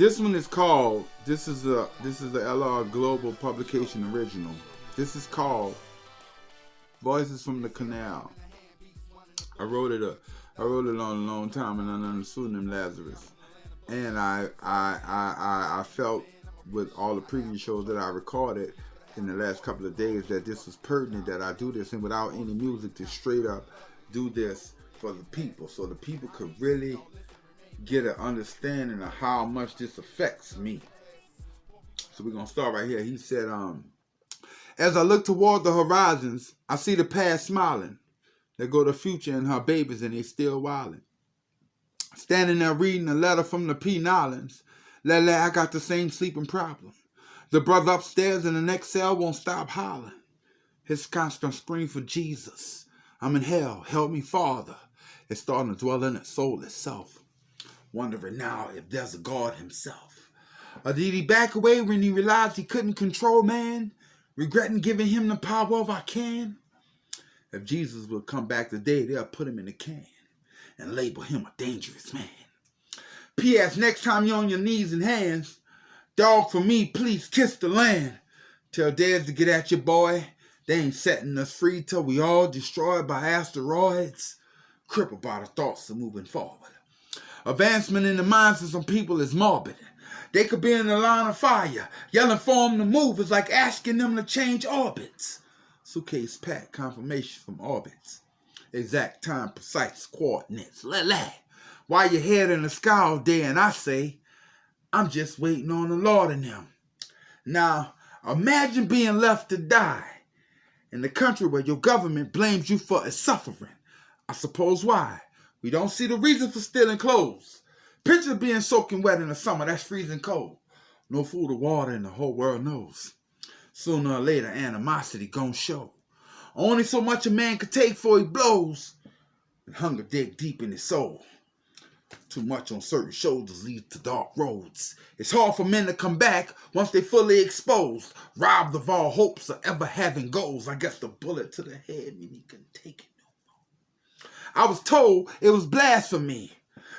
This one is called, this is the AlAR Global Publication original. This is called Voices from the Canal. I wrote it on a long time, and under the pseudonym Lazarus. And I felt with all the previous shows that I recorded in the last couple of days that this was pertinent that I do this, and without any music, to straight up do this for the people, so the people could really get an understanding of how much this affects me. So we're gonna start right here. He said, as I look toward the horizons, I see the past smiling. There go the future and her babies, and they still wildin'. Standing there reading a letter from the P. Nolans. Lele, I got the same sleeping problem. The brother upstairs in the next cell won't stop hollering. His constant scream for Jesus. I'm in hell, help me, Father. It's starting to dwell in its soul itself. Wondering now if there's a God himself. Or did he back away when he realized he couldn't control man? Regretting giving him the power of I can? If Jesus would come back today, they'll put him in a can and label him a dangerous man. P.S. Next time you're on your knees and hands, dog, for me, please kiss the land. Tell dads to get at your boy. They ain't setting us free till we all destroyed by asteroids. Crippled by the thoughts of moving forward. Advancement in the minds of some people is morbid. They could be in the line of fire. Yelling for them to move is like asking them to change orbits. Suitcase packed, confirmation from orbits. Exact time, precise coordinates. Why your head in the sky all day, and I say, I'm just waiting on the Lord and them. Now, imagine being left to die in the country where your government blames you for its suffering. I suppose why? We don't see the reason for stealing clothes. Picture being soaking wet in the summer, that's freezing cold. No food or water, and the whole world knows. Sooner or later, animosity gon' show. Only so much a man could take before he blows. And hunger dig deep in his soul. Too much on certain shoulders leads to dark roads. It's hard for men to come back once they fully exposed. Robbed of all hopes of ever having goals. I guess the bullet to the head mean he couldn't take it no more. I was told it was blasphemy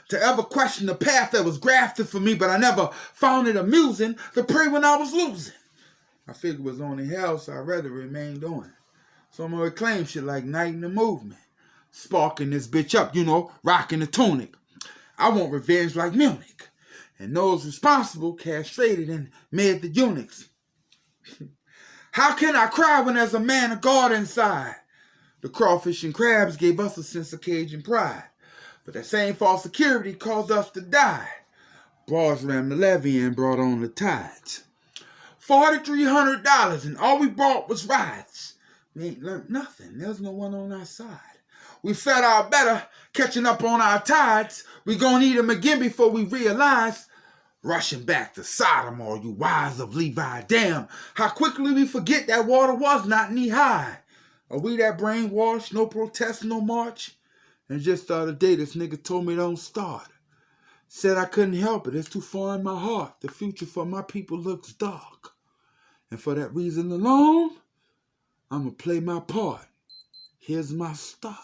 to ever question the path that was grafted for me, but I never found it amusing to pray when I was losing. I figured it was only hell, so I'd rather remain on. So I'm gonna reclaim shit like Night in the Movement. Sparking this bitch up, rocking the tunic. I want revenge like Munich. And those responsible castrated and made the eunuchs. How can I cry when there's a man of God inside? The crawfish and crabs gave us a sense of Cajun pride. But that same false security caused us to die. Bars rammed the levee and brought on the tides. $4,300 and all we brought was rides. We ain't learned nothing. There's no one on our side. We fed our better, catching up on our tides. We gonna need them again before we realize. Rushing back to Sodom, all you wives of Levi. Damn, how quickly we forget that water was not knee high. Are we that brainwashed? No protest, no march? And just the other day, this nigga told me don't start. Said I couldn't help it. It's too far in my heart. The future for my people looks dark. And for that reason alone, I'm going to play my part. Here's my start.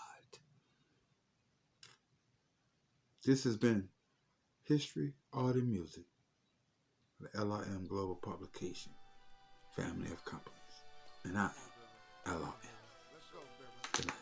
This has been History, Art, and Music. The AlAR.M Global Publication. Family of companies. And I am AlAR.M. Good night.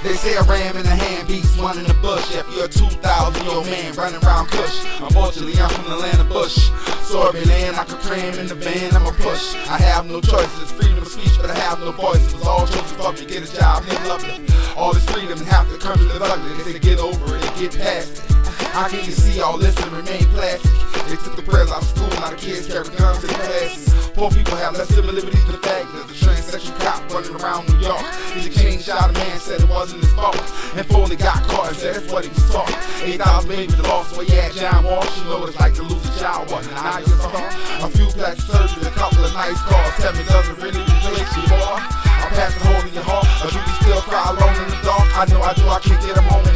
They say a ram in the hand beats one in the bush. If you're a 2,000-year-old man running around Kush, unfortunately I'm from the land of Bush. Sorbet land, I could cram in the van, I'm a push. I have no choices, freedom of speech, but I have no voice. It was all chosen for me, get a job, live lovely. All this freedom and half the country live ugly. They say get over it, get past it. How can you see all this and remain plastic? They took the prayers out of school, now the kids carry guns in classes. Poor people have less civil liberties than the fact that the transsexual cop running around New York. He's a king shot, a man said it wasn't his fault. And Foley got caught and said that's what he was taught. 8,000 babies lost, so he had John Walsh. You know what it's like to lose a child, what, 9 years old? A few plastic surgeries, a couple of nice cars. Tell me, doesn't really relate to you, boy? I'll pass the hole in your heart, or do you still cry alone in the dark? I know I do, I can't get him home.